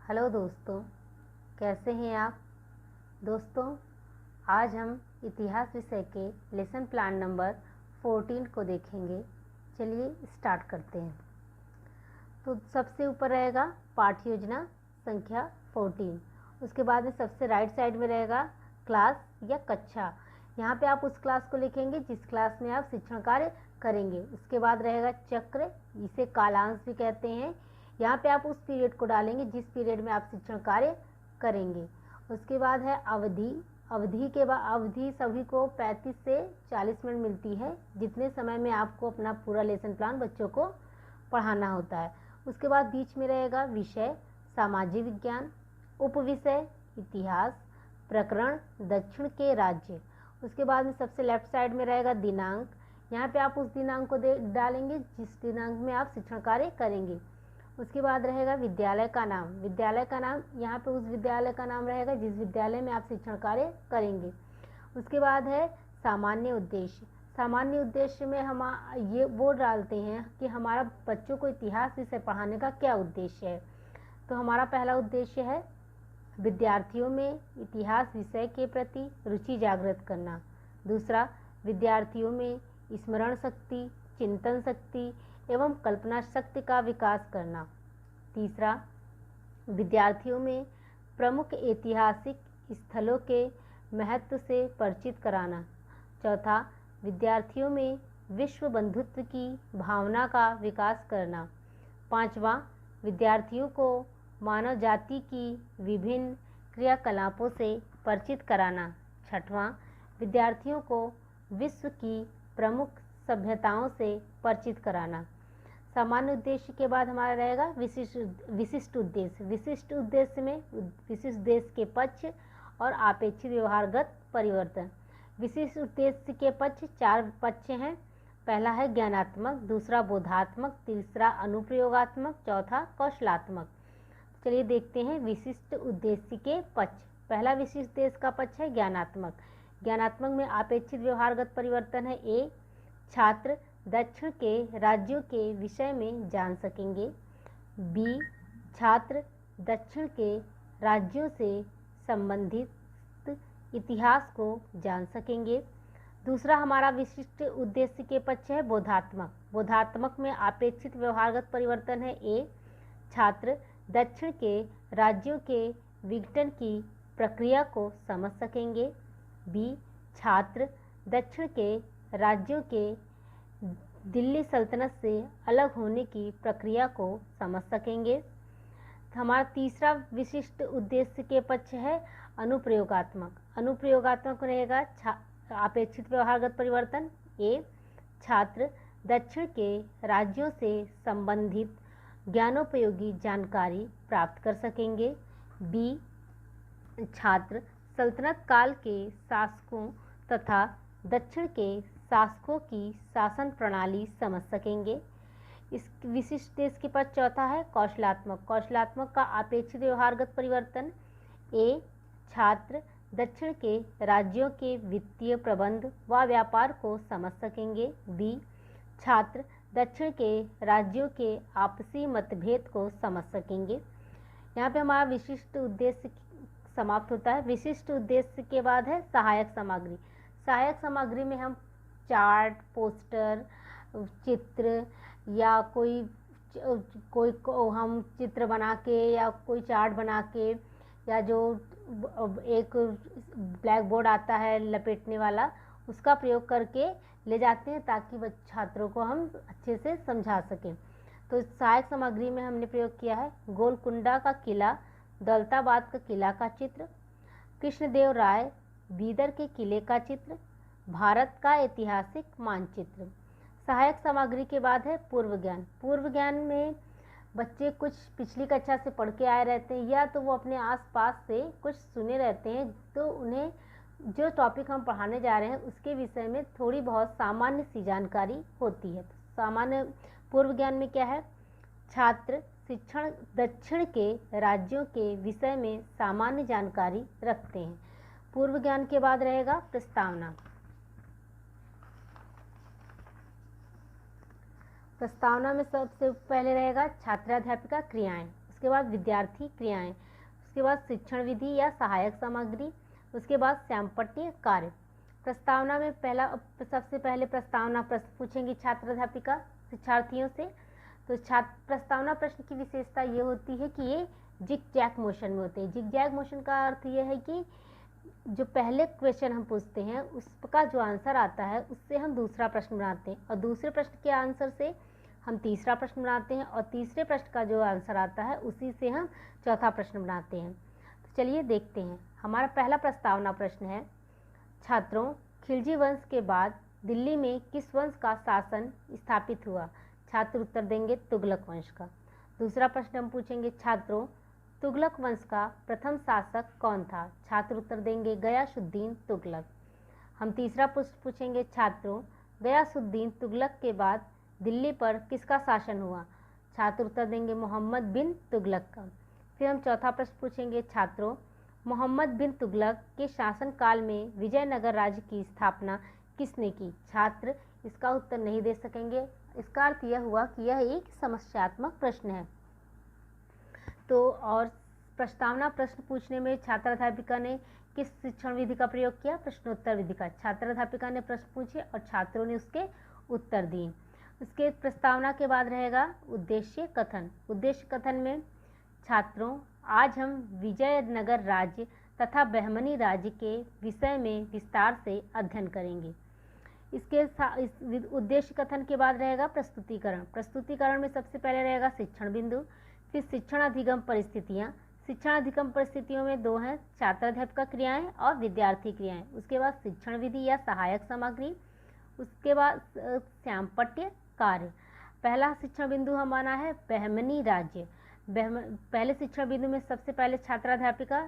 Hello दोस्तों, कैसे हैं आप। दोस्तों, आज हम इतिहास विषय के लेसन प्लान नंबर 14 को देखेंगे। चलिए स्टार्ट करते हैं। तो सबसे ऊपर रहेगा पाठ्य योजना संख्या 14। उसके बाद में सबसे राइट साइड में रहेगा क्लास या कक्षा। यहाँ पे आप उस क्लास को लिखेंगे जिस क्लास में आप शिक्षण कार्य करेंगे। उसके बाद रहेगा चक्र, इसे कालांश भी कहते हैं। यहाँ पे आप उस पीरियड को डालेंगे जिस पीरियड में आप शिक्षण कार्य करेंगे। उसके बाद है अवधि। अवधि सभी को 35 से 40 मिनट मिलती है, जितने समय में आपको अपना पूरा लेसन प्लान बच्चों को पढ़ाना होता है। उसके बाद बीच में रहेगा विषय सामाजिक विज्ञान, उपविषय इतिहास, प्रकरण दक्षिण के राज्य। उसके बाद में सबसे लेफ्ट साइड में रहेगा दिनांक। यहाँ पे आप उस दिनांक को डालेंगे जिस दिनांक में आप शिक्षण कार्य करेंगे। उसके बाद रहेगा विद्यालय का नाम। यहाँ पे उस विद्यालय का नाम रहेगा जिस विद्यालय में आप शिक्षण कार्य करेंगे। उसके बाद है सामान्य उद्देश्य। सामान्य उद्देश्य में हम ये वो डालते हैं कि हमारा बच्चों को इतिहास विषय पढ़ाने का क्या उद्देश्य है। तो हमारा पहला उद्देश्य है विद्यार्थियों में इतिहास विषय के प्रति रुचि जागृत करना। दूसरा, विद्यार्थियों में स्मरण शक्ति, चिंतन शक्ति एवं कल्पना शक्ति का विकास करना। तीसरा, विद्यार्थियों में प्रमुख ऐतिहासिक स्थलों के महत्व से परिचित कराना। चौथा, विद्यार्थियों में विश्व बंधुत्व की भावना का विकास करना। पांचवा, विद्यार्थियों को मानव जाति की विभिन्न क्रियाकलापों से परिचित कराना। छठवां, विद्यार्थियों को विश्व की प्रमुख सभ्यताओं से परिचित कराना। सामान्य उद्देश्य के बाद हमारा रहेगा विशिष्ट उद्देश्य। विशिष्ट उद्देश्य में विशिष्ट उद्देश्य के पक्ष और अपेक्षित व्यवहारगत परिवर्तन। विशिष्ट उद्देश्य के पक्ष 4 पक्ष हैं। पहला है ज्ञानात्मक, दूसरा बोधात्मक, तीसरा अनुप्रयोगात्मक, चौथा कौशलात्मक। चलिए देखते हैं विशिष्ट उद्देश्य के पक्ष। पहला विशिष्ट उद्देश्य का पक्ष है ज्ञानात्मक। ज्ञानात्मक में अपेक्षित व्यवहारगत परिवर्तन है। ए, छात्र दक्षिण के राज्यों के विषय में जान सकेंगे। बी, छात्र दक्षिण के राज्यों से संबंधित इतिहास को जान सकेंगे। दूसरा हमारा विशिष्ट उद्देश्य के पक्ष है बोधात्मक। बोधात्मक में अपेक्षित व्यवहारगत परिवर्तन है। ए, छात्र दक्षिण के राज्यों के विघटन की प्रक्रिया को समझ सकेंगे। बी, छात्र दक्षिण के राज्यों के दिल्ली सल्तनत से अलग होने की प्रक्रिया को समझ सकेंगे। हमारा तीसरा विशिष्ट उद्देश्य के पक्ष है अनुप्रयोगात्मक। अनुप्रयोगात्मक रहेगा अपेक्षित व्यवहारगत परिवर्तन। ए, छात्र दक्षिण के राज्यों से संबंधित ज्ञानोपयोगी जानकारी प्राप्त कर सकेंगे। बी, छात्र सल्तनत काल के शासकों तथा दक्षिण के शासकों की शासन प्रणाली समझ सकेंगे। इस विशिष्ट उद्देश्य के पास चौथा है कौशलात्मक। कौशलात्मक का अपेक्षित व्यवहारगत परिवर्तन। ए, छात्र दक्षिण के राज्यों के वित्तीय प्रबंध व व्यापार को समझ सकेंगे। बी, छात्र दक्षिण के राज्यों के आपसी मतभेद को समझ सकेंगे। यहाँ पे हमारा विशिष्ट उद्देश्य समाप्त होता है। विशिष्ट उद्देश्य के बाद है सहायक सामग्री। सहायक सामग्री में हम चार्ट, पोस्टर, चित्र या कोई हम चित्र बना के या कोई चार्ट बना के या जो एक ब्लैक बोर्ड आता है लपेटने वाला, उसका प्रयोग करके ले जाते हैं ताकि छात्रों को हम अच्छे से समझा सकें। तो सहायक सामग्री में हमने प्रयोग किया है गोलकुंडा का किला, दौलताबाद का किला का चित्र, कृष्णदेव राय बीदर के किले का चित्र, भारत का ऐतिहासिक मानचित्र। सहायक सामग्री के बाद है पूर्व ज्ञान। पूर्व ज्ञान में बच्चे कुछ पिछली कक्षा से पढ़ के आए रहते हैं या तो वो अपने आसपास से कुछ सुने रहते हैं, तो उन्हें जो टॉपिक हम पढ़ाने जा रहे हैं उसके विषय में थोड़ी बहुत सामान्य सी जानकारी होती है। सामान्य पूर्व ज्ञान में क्या है, छात्र शिक्षण दक्षिण के राज्यों के विषय में सामान्य जानकारी रखते हैं। पूर्व ज्ञान के बाद रहेगा प्रस्तावना। प्रस्तावना में सबसे पहले रहेगा छात्राध्यापिका क्रियाएं। उसके बाद विद्यार्थी क्रियाएं, उसके बाद शिक्षण विधि या सहायक सामग्री, उसके बाद श्यामपट्टीय कार्य। प्रस्तावना में सबसे पहले प्रस्तावना प्रश्न पूछेंगी छात्र अध्यापिका शिक्षार्थियों से। तो प्रस्तावना प्रश्न की विशेषता ये होती है कि ये जिग जैग मोशन में होते हैं। जिग जैग मोशन का अर्थ ये है कि जो पहले क्वेश्चन हम पूछते हैं उसका जो आंसर आता है उससे हम दूसरा प्रश्न बनाते हैं और दूसरे प्रश्न के आंसर से हम तीसरा प्रश्न बनाते हैं और तीसरे प्रश्न का जो आंसर आता है उसी से हम चौथा प्रश्न बनाते हैं। तो चलिए देखते हैं। हमारा पहला प्रस्तावना प्रश्न है, छात्रों, खिलजी वंश के बाद दिल्ली में किस वंश का शासन स्थापित हुआ? छात्र उत्तर देंगे तुगलक वंश का। दूसरा प्रश्न हम पूछेंगे, छात्रों, तुगलक वंश का प्रथम शासक कौन था? छात्र उत्तर देंगे गयासुद्दीन तुगलक। हम तीसरा प्रश्न पूछेंगे, छात्रों, गयासुद्दीन तुगलक के बाद दिल्ली पर किसका शासन हुआ? छात्र उत्तर देंगे मोहम्मद बिन तुगलक का। फिर हम चौथा प्रश्न पूछेंगे, छात्रों, मोहम्मद बिन तुगलक के शासनकाल में विजयनगर राज्य की स्थापना किसने की? छात्र इसका उत्तर नहीं दे सकेंगे। इसका अर्थ यह हुआ कि यह एक समस्यात्मक प्रश्न है। तो और प्रस्तावना प्रश्न पूछने में छात्र अध्यापिका ने किस शिक्षण विधि का प्रयोग किया? प्रश्नोत्तर विधि का। छात्र अध्यापिका ने प्रश्न पूछे और छात्रों ने उसके उत्तर दिए। उसके प्रस्तावना के बाद रहेगा उद्देश्य कथन। उद्देश्य कथन में, छात्रों, आज हम विजयनगर राज्य तथा बहमनी राज्य के विषय में विस्तार से अध्ययन करेंगे। इस उद्देश्य कथन के बाद रहेगा प्रस्तुतिकरण। प्रस्तुतिकरण में सबसे पहले रहेगा शिक्षण बिंदु, फिर शिक्षण अधिगम परिस्थितियाँ। शिक्षण अधिगम परिस्थितियों में दो हैं, छात्र अध्यापिका क्रियाएं और विद्यार्थी क्रियाएं। उसके बाद शिक्षण विधि या सहायक सामग्री, उसके बाद श्यामपट्टीय कार्य। पहला शिक्षण बिंदु हमारा है बहमनी राज्य। पहले शिक्षण बिंदु में सबसे पहले छात्र अध्यापिका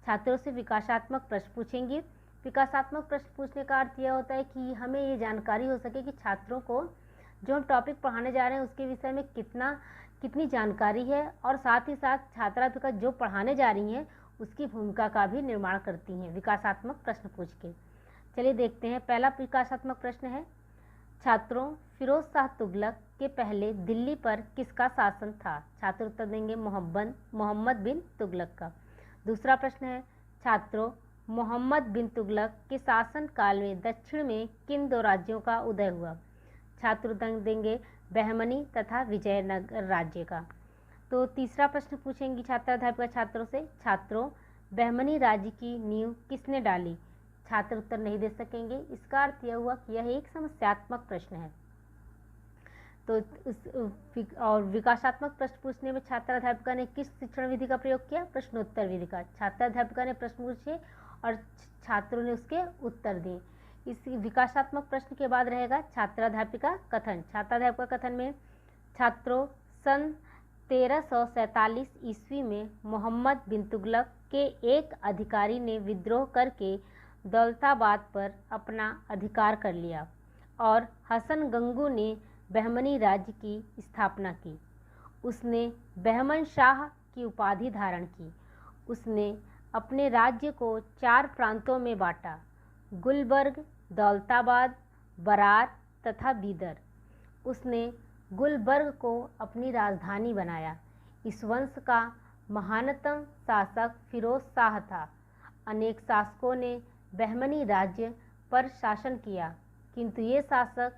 छात्रों से विकासात्मक प्रश्न पूछेंगी। विकासात्मक प्रश्न पूछने का अर्थ यह होता है कि हमें ये जानकारी हो सके कि छात्रों को जो हम टॉपिक पढ़ाने जा रहे हैं उसके विषय में कितनी जानकारी है और साथ ही साथ छात्र अध्यापिका जो पढ़ाने जा रही हैं उसकी भूमिका का भी निर्माण करती हैं विकासात्मक प्रश्न पूछ के। चलिए देखते हैं। पहला विकासात्मक प्रश्न है, छात्रों, फिरोज शाह तुगलक के पहले दिल्ली पर किसका शासन था? छात्र उत्तर देंगे मोहम्मद बिन तुगलक का। दूसरा प्रश्न है, छात्रों, मोहम्मद बिन तुगलक के शासन काल में दक्षिण में किन दो राज्यों का उदय हुआ? छात्र उत्तर देंगे बहमनी तथा विजयनगर राज्य का। तो तीसरा प्रश्न पूछेंगी छात्र अध्यापिका छात्रों से, छात्रों, बहमनी राज्य की नींव किसने डाली? छात्र उत्तर नहीं दे सकेंगे। इसका अर्थ यह हुआ कि यह एक समस्यात्मक प्रश्न है। तो और विकासात्मक प्रश्न पूछने में छात्र अध्यापिका ने किस शिक्षण विधि का प्रयोग किया? प्रश्नोत्तर विधि का। छात्र अध्यापिका ने प्रश्न पूछे और छात्रों ने उसके उत्तर दिए। इस विकासात्मक प्रश्न के बाद रहेगा छात्र अध्यापिका कथन। छात्र अध्यापिका कथन में, छात्रों, सन 1347 ईस्वी में मोहम्मद बिन तुगलक के एक अधिकारी ने विद्रोह करके दौलताबाद पर अपना अधिकार कर लिया और हसन गंगू ने बहमनी राज्य की स्थापना की। उसने बहमन शाह की उपाधि धारण की। उसने अपने राज्य को 4 प्रांतों में बांटा, गुलबर्ग, दौलताबाद, बरार तथा बीदर। उसने गुलबर्ग को अपनी राजधानी बनाया। इस वंश का महानतम शासक फिरोज शाह था। अनेक शासकों ने बहमनी राज्य पर शासन किया, किंतु ये शासक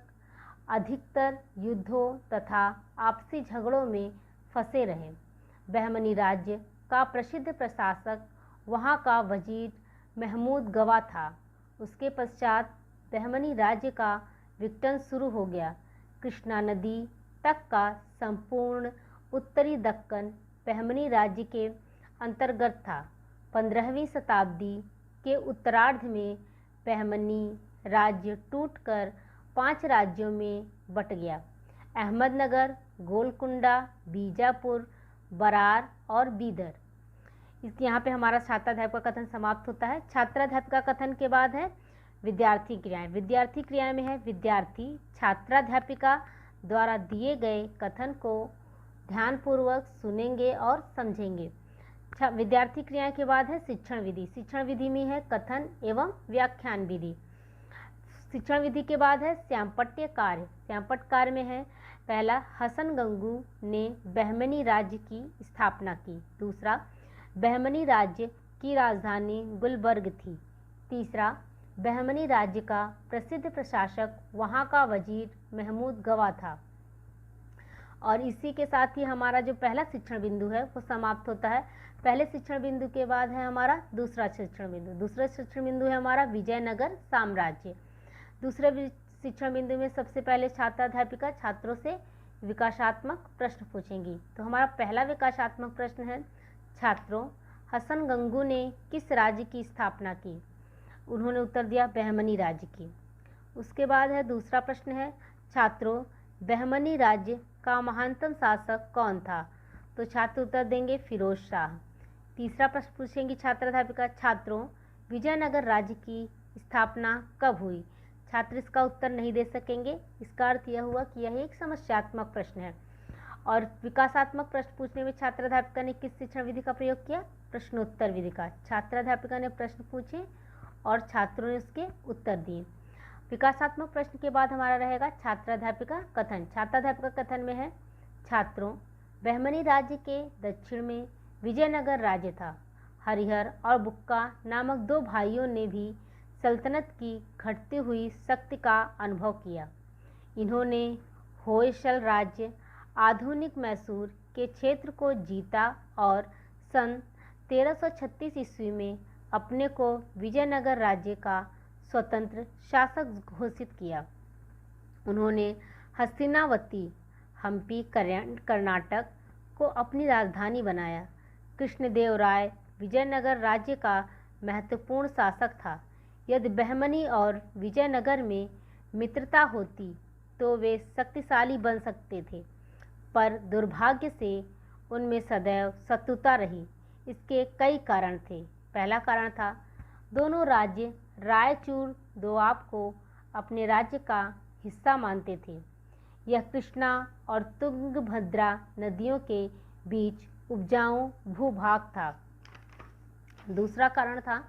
अधिकतर युद्धों तथा आपसी झगड़ों में फंसे रहे। बहमनी राज्य का प्रसिद्ध प्रशासक वहाँ का वजीर महमूद गवा था। उसके पश्चात बहमनी राज्य का विघटन शुरू हो गया। कृष्णा नदी तक का संपूर्ण उत्तरी दक्कन बहमनी राज्य के अंतर्गत था। 15वीं शताब्दी के उत्तरार्ध में बहमनी राज्य टूटकर 5 राज्यों में बट गया। अहमदनगर, गोलकुंडा, बीजापुर, बरार और बीदर। यहाँ पे हमारा छात्राध्यापिका कथन समाप्त होता है। छात्राध्यापिका कथन के बाद है विद्यार्थी क्रियाएं। विद्यार्थी क्रियाएं में है, विद्यार्थी छात्राध्यापिका द्वारा दिए गए कथन को ध्यानपूर्वक सुनेंगे और समझेंगे। विद्यार्थी क्रियाएं के बाद है शिक्षण विधि। शिक्षण विधि में है कथन एवं व्याख्यान विधि। शिक्षण विधि के बाद है श्यामपट्टीय कार्य। श्यामपट्ट कार्य में है पहला, हसन गंगू ने बहमनी राज्य की स्थापना की। दूसरा, बहमनी राज्य की राजधानी गुलबर्ग थी। तीसरा, बहमनी राज्य का प्रसिद्ध प्रशासक वहाँ का वजीर महमूद गवा था। और इसी के साथ ही हमारा जो पहला शिक्षण बिंदु है वो समाप्त होता है। पहले शिक्षण बिंदु के बाद है हमारा दूसरा शिक्षण बिंदु। दूसरा शिक्षण बिंदु है हमारा विजयनगर साम्राज्य। दूसरे शिक्षण बिंदु में सबसे पहले छात्राध्यापिका छात्रों से विकासात्मक प्रश्न पूछेंगी। तो हमारा पहला विकासात्मक प्रश्न है, छात्रों, हसन गंगू ने किस राज्य की स्थापना की? उन्होंने उत्तर दिया बहमनी राज्य की। उसके बाद है दूसरा प्रश्न है, छात्रों, बहमनी राज्य का महानतम शासक कौन था? तो छात्र उत्तर देंगे फिरोज शाह। तीसरा प्रश्न पूछेंगी छात्राध्यापिका, छात्रों, विजयनगर राज्य की स्थापना कब हुई? छात्र इसका उत्तर नहीं दे सकेंगे। इसका अर्थ यह हुआ कि यह एक समस्यात्मक प्रश्न है। और विकासात्मक प्रश्न पूछने में छात्राध्यापिका ने किस शिक्षण विधि का प्रयोग किया? प्रश्नोत्तर विधि का। छात्राध्यापिका ने प्रश्न पूछे और छात्रों ने उसके उत्तर दिए। विकासात्मक प्रश्न के बाद हमारा रहेगा छात्राध्यापिका कथन। छात्राध्यापिका कथन में है, छात्रों, बहमनी राज्य के दक्षिण में विजयनगर राज्य था। हरिहर और बुक्का नामक दो भाइयों ने भी सल्तनत की घटती हुई शक्ति का अनुभव किया। इन्होंने होयसल राज्य, आधुनिक मैसूर के क्षेत्र को जीता और सन 1336 ईस्वी में अपने को विजयनगर राज्य का स्वतंत्र शासक घोषित किया। उन्होंने हस्तिनावती, हम्पी, कर्नाटक को अपनी राजधानी बनाया। कृष्णदेवराय विजयनगर राज्य का महत्वपूर्ण शासक था। यदि बहमनी और विजयनगर में मित्रता होती तो वे शक्तिशाली बन सकते थे, पर दुर्भाग्य से उनमें सदैव शत्रुता रही। इसके कई कारण थे। पहला कारण था, दोनों राज्य रायचूर दोआब को अपने राज्य का हिस्सा मानते थे। यह कृष्णा और तुंगभद्रा नदियों के बीच उपजाऊ भूभाग था। दूसरा कारण था,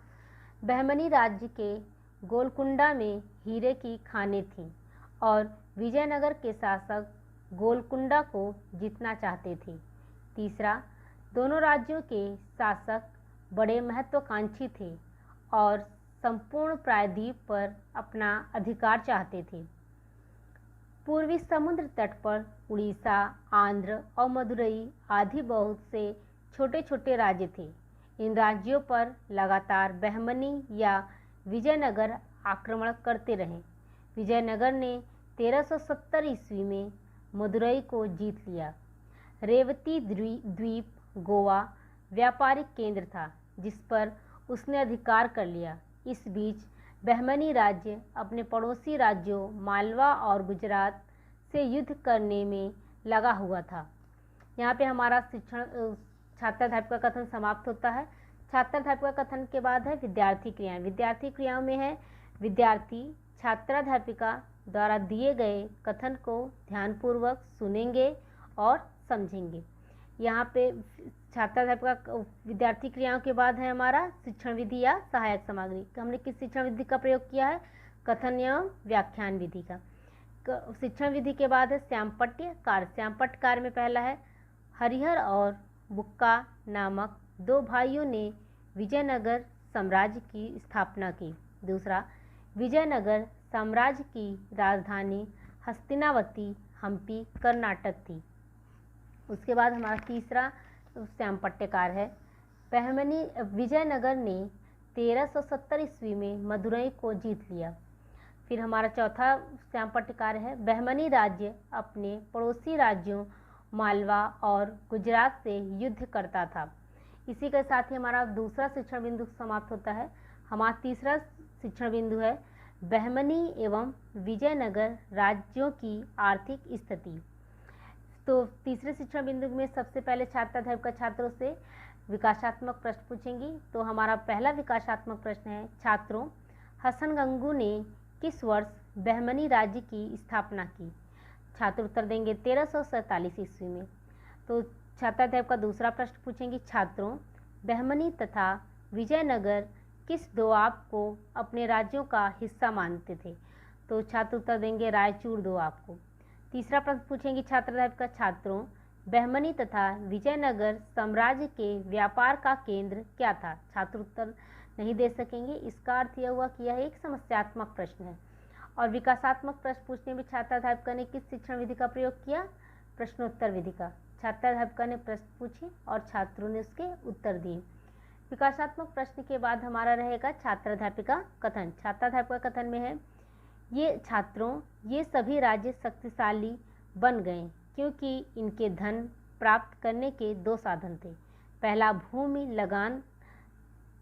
बहमनी राज्य के गोलकुंडा में हीरे की खानें थीं और विजयनगर के शासक गोलकुंडा को जीतना चाहते थे। तीसरा, दोनों राज्यों के शासक बड़े महत्वाकांक्षी थे और संपूर्ण प्रायद्वीप पर अपना अधिकार चाहते थे। पूर्वी समुद्र तट पर उड़ीसा, आंध्र और मदुरई आदि बहुत से छोटे छोटे राज्य थे। इन राज्यों पर लगातार बहमनी या विजयनगर आक्रमण करते रहे। विजयनगर ने 1370 ईस्वी में मदुरई को जीत लिया। रेवती द्वीप गोवा व्यापारिक केंद्र था जिस पर उसने अधिकार कर लिया। इस बीच बहमनी राज्य अपने पड़ोसी राज्यों मालवा और गुजरात से युद्ध करने में लगा हुआ था। यहाँ पे हमारा छात्राध्यापिका कथन समाप्त होता है। छात्राध्यापिका कथन के बाद है विद्यार्थी क्रियाएं। विद्यार्थी क्रियाओं में है, विद्यार्थी छात्राध्यापिका द्वारा दिए गए कथन को ध्यानपूर्वक सुनेंगे और समझेंगे। यहाँ पे छात्राध्यापिका विद्यार्थी क्रियाओं के बाद है हमारा शिक्षण विधि या सहायक सामग्री। हमने किस शिक्षण विधि का प्रयोग किया है? कथन एवं व्याख्यान विधि का। शिक्षण विधि के बाद है श्यामपट्ट कार्य। श्यामपट्ट कार्य में पहला है, हरिहर और बुक्का नामक दो भाइयों ने विजयनगर साम्राज्य की स्थापना की। दूसरा, विजयनगर साम्राज्य की राजधानी हस्तिनावती, हम्पी, कर्नाटक थी। उसके बाद हमारा तीसरा श्यामपट्ट कार्य है, बहमनी विजयनगर ने 1370 ईस्वी में मदुरई को जीत लिया। फिर हमारा चौथा श्यामपट्ट कार्य है, बहमनी राज्य अपने पड़ोसी राज्यों मालवा और गुजरात से युद्ध करता था। इसी के साथ ही हमारा दूसरा शिक्षण बिंदु समाप्त होता है। हमारा तीसरा शिक्षण बिंदु है, बहमनी एवं विजयनगर राज्यों की आर्थिक स्थिति। तो तीसरे शिक्षण बिंदु में सबसे पहले छात्राध्यापिका छात्रों से विकासात्मक प्रश्न पूछेंगी। तो हमारा पहला विकासात्मक प्रश्न है, छात्रों, हसन गंगू ने किस वर्ष बहमनी राज्य की स्थापना की? छात्र उत्तर देंगे 1347 ईस्वी में। तो छात्राध्यापिका दूसरा प्रश्न पूछेंगी, छात्रों, बहमनी तथा विजयनगर किस दोआब को अपने राज्यों का हिस्सा मानते थे? तो छात्र उत्तर देंगे रायचूर दोआब को। तीसरा प्रश्न पूछेंगे छात्राध्यापिका, छात्रों बहमनी तथा विजयनगर साम्राज्य के व्यापार का केंद्र क्या था? छात्र उत्तर नहीं दे सकेंगे। इसका अर्थ यह हुआ कि यह एक समस्यात्मक प्रश्न है। और विकासात्मक प्रश्न पूछने में छात्राध्यापिका ने किस शिक्षण विधि का प्रयोग किया? प्रश्नोत्तर विधि का। छात्राध्यापिका ने प्रश्न पूछे और छात्रों ने उसके उत्तर दिए। विकासात्मक प्रश्न के बाद हमारा रहेगा छात्राध्यापिका कथन। छात्राध्यापिका कथन में है, ये छात्रों ये सभी राज्य शक्तिशाली बन गए क्योंकि इनके धन प्राप्त करने के दो साधन थे। पहला भूमि लगान,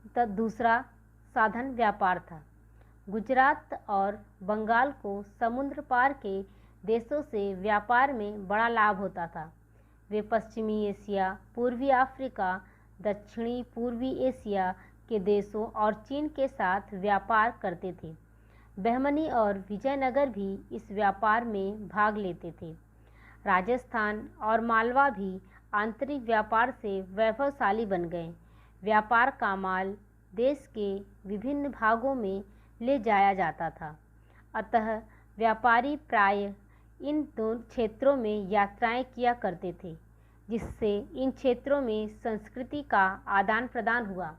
तो दूसरा साधन व्यापार था। गुजरात और बंगाल को समुद्र पार के देशों से व्यापार में बड़ा लाभ होता था। वे पश्चिमी एशिया, पूर्वी अफ्रीका, दक्षिणी पूर्वी एशिया के देशों और चीन के साथ व्यापार करते थे। बहमनी और विजयनगर भी इस व्यापार में भाग लेते थे। राजस्थान और मालवा भी आंतरिक व्यापार से वैभवशाली बन गए। व्यापार का माल देश के विभिन्न भागों में ले जाया जाता था। अतः व्यापारी प्रायः इन दो क्षेत्रों में यात्राएं किया करते थे, जिससे इन क्षेत्रों में संस्कृति का आदान प्रदान हुआ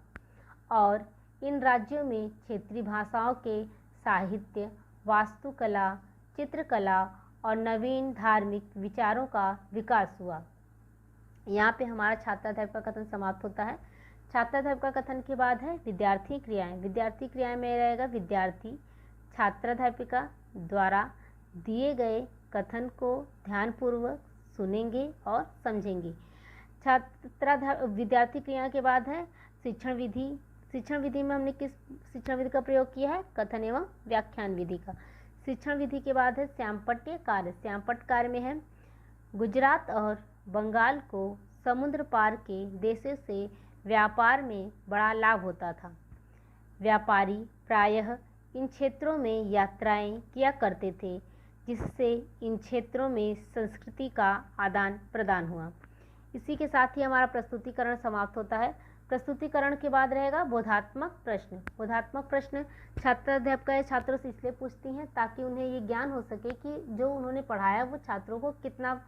और इन राज्यों में क्षेत्रीय भाषाओं के साहित्य, वास्तुकला, चित्रकला और नवीन धार्मिक विचारों का विकास हुआ। यहाँ पे हमारा छात्राध्यापिका कथन समाप्त होता है। छात्राध्यापिका कथन के बाद है विद्यार्थी क्रियाएं। विद्यार्थी क्रियाएं में रहेगा, विद्यार्थी छात्राध्यापिका द्वारा दिए गए कथन को ध्यानपूर्वक सुनेंगे और समझेंगे। विद्यार्थी क्रिया के बाद है शिक्षण विधि। शिक्षण विधि में हमने किस शिक्षण विधि का प्रयोग किया है? कथन एवं व्याख्यान विधि का। शिक्षण विधि के बाद है श्यामपट्ट कार्य। श्यामपट्ट कार्य में है, गुजरात और बंगाल को समुद्र पार के देशों से व्यापार में बड़ा लाभ होता था। व्यापारी प्रायः इन क्षेत्रों में यात्राएं किया करते थे, जिससे इन क्षेत्रों में संस्कृति का आदान प्रदान हुआ। इसी के साथ ही हमारा प्रस्तुतिकरण समाप्त होता है। प्रस्तुतिकरण के बाद रहेगा बोधात्मक प्रश्न। बोधात्मक प्रश्न छात्राध्यापिका छात्रों से इसलिए पूछती हैं ताकि उन्हें ये ज्ञान हो सके कि जो उन्होंने पढ़ाया वो छात्रों को कितना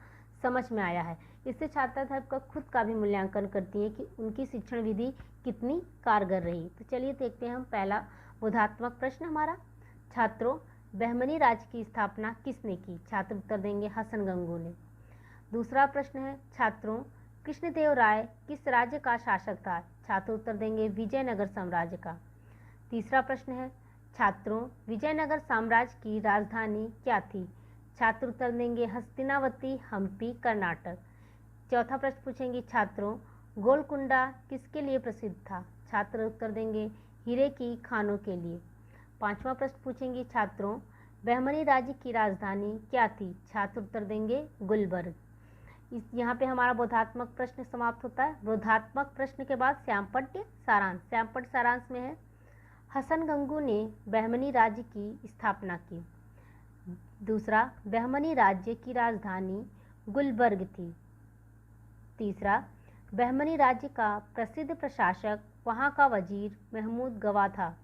समझ में आया है। इससे छात्राध्यापिका खुद का भी मूल्यांकन करती हैं कि उनकी शिक्षण विधि कितनी कारगर रही। तो चलिए देखते हैं हम पहला बोधात्मक प्रश्न हमारा। छात्रों बहमनी राज्य की स्थापना किसने की? छात्र उत्तर देंगे हसन गंगू ने। दूसरा प्रश्न है, छात्रों कृष्णदेव राय किस राज्य का शासक था? छात्र उत्तर देंगे विजयनगर साम्राज्य का। तीसरा प्रश्न है, छात्रों विजयनगर साम्राज्य की राजधानी क्या थी? छात्र उत्तर देंगे हस्तिनावती, हम्पी, कर्नाटक। चौथा प्रश्न पूछेंगे, छात्रों गोलकुंडा किसके लिए प्रसिद्ध था? छात्र उत्तर देंगे हीरे की खानों के लिए। पांचवा प्रश्न पूछेंगे, छात्रों बहमनी राज्य की राजधानी क्या थी? छात्र उत्तर देंगे गुलबर्ग। यहाँ पे हमारा बोधात्मक प्रश्न समाप्त होता है। बोधात्मक प्रश्न के बाद श्यामपट्ट सारांश। श्यामपट्ट सारांश में है, हसन गंगू ने बहमनी राज्य की स्थापना की। दूसरा, बहमनी राज्य की राजधानी गुलबर्ग थी। तीसरा, बहमनी राज्य का प्रसिद्ध प्रशासक वहाँ का वजीर महमूद गवा था।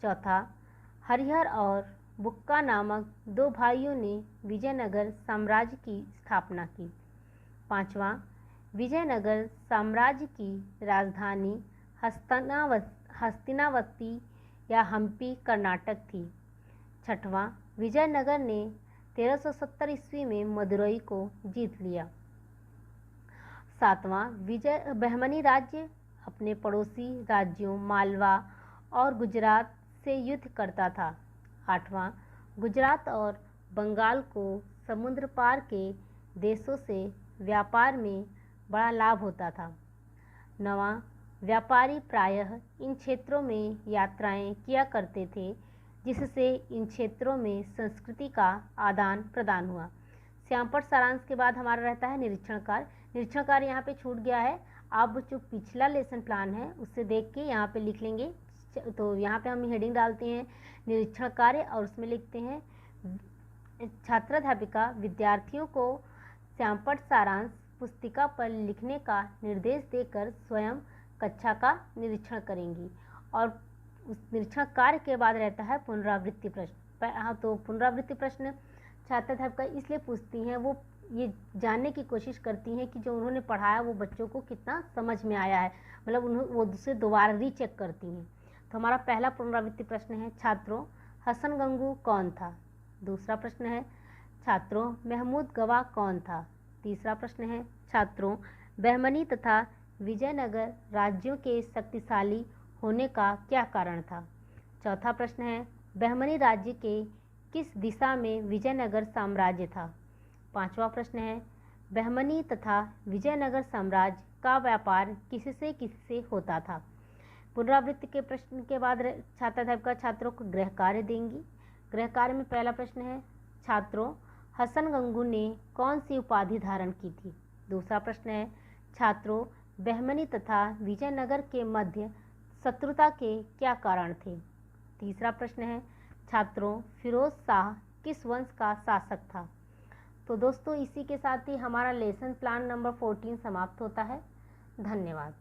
चौथा, हरिहर और बुक्का नामक दो भाइयों ने विजयनगर साम्राज्य की स्थापना की। पांचवा, विजयनगर साम्राज्य की राजधानी हस्तिनावती या हम्पी कर्नाटक थी। छठवां, विजयनगर ने 1370 ईस्वी में मदुरई को जीत लिया। सातवां, बहमनी राज्य अपने पड़ोसी राज्यों मालवा और गुजरात से युद्ध करता था। आठवां, गुजरात और बंगाल को समुद्र पार के देशों से व्यापार में बड़ा लाभ होता था। नवां, व्यापारी प्रायः इन क्षेत्रों में यात्राएं किया करते थे, जिससे इन क्षेत्रों में संस्कृति का आदान प्रदान हुआ। श्यामपट्ट सारांश के बाद हमारा रहता है निरीक्षण कार्य। निरीक्षण कार्य यहाँ पे छूट गया है, आप जो पिछला लेसन प्लान है उससे देख के यहाँ पे लिख लेंगे। तो यहाँ पे हम हेडिंग डालते हैं निरीक्षण कार्य और उसमें लिखते हैं छात्राध्यापिका विद्यार्थियों को श्यामपट्ट सारांश पुस्तिका पर लिखने का निर्देश देकर स्वयं कक्षा का निरीक्षण करेंगी। और उस निरीक्षण कार्य के बाद रहता है पुनरावृत्ति प्रश्न। तो पुनरावृत्ति प्रश्न छात्र अध्यापिका इसलिए पूछती हैं, वो ये जानने की कोशिश करती हैं कि जो उन्होंने पढ़ाया वो बच्चों को कितना समझ में आया है, मतलब वो उसे दोबारा रीचेक करती हैं। तो हमारा पहला पुनरावृत्ति प्रश्न है, छात्रों हसन गंगू कौन था। दूसरा प्रश्न है, छात्रों महमूद गवाह कौन था। तीसरा प्रश्न है, छात्रों बहमनी तथा विजयनगर राज्यों के शक्तिशाली होने का क्या कारण था। चौथा प्रश्न है, बहमनी राज्य के किस दिशा में विजयनगर साम्राज्य था। पांचवा प्रश्न है, बहमनी तथा विजयनगर साम्राज्य का व्यापार किससे किससे होता था। पुनरावृत्ति के प्रश्न के बाद छात्र अध्यापिका छात्रों को गृह कार्य देंगी। गृह कार्य में पहला प्रश्न है, छात्रों हसन गंगू ने कौन सी उपाधि धारण की थी। दूसरा प्रश्न है, छात्रों बहमनी तथा विजयनगर के मध्य शत्रुता के क्या कारण थे। तीसरा प्रश्न है, छात्रों फिरोज शाह किस वंश का शासक था। तो दोस्तों इसी के साथ ही हमारा लेसन प्लान नंबर 14 समाप्त होता है। धन्यवाद।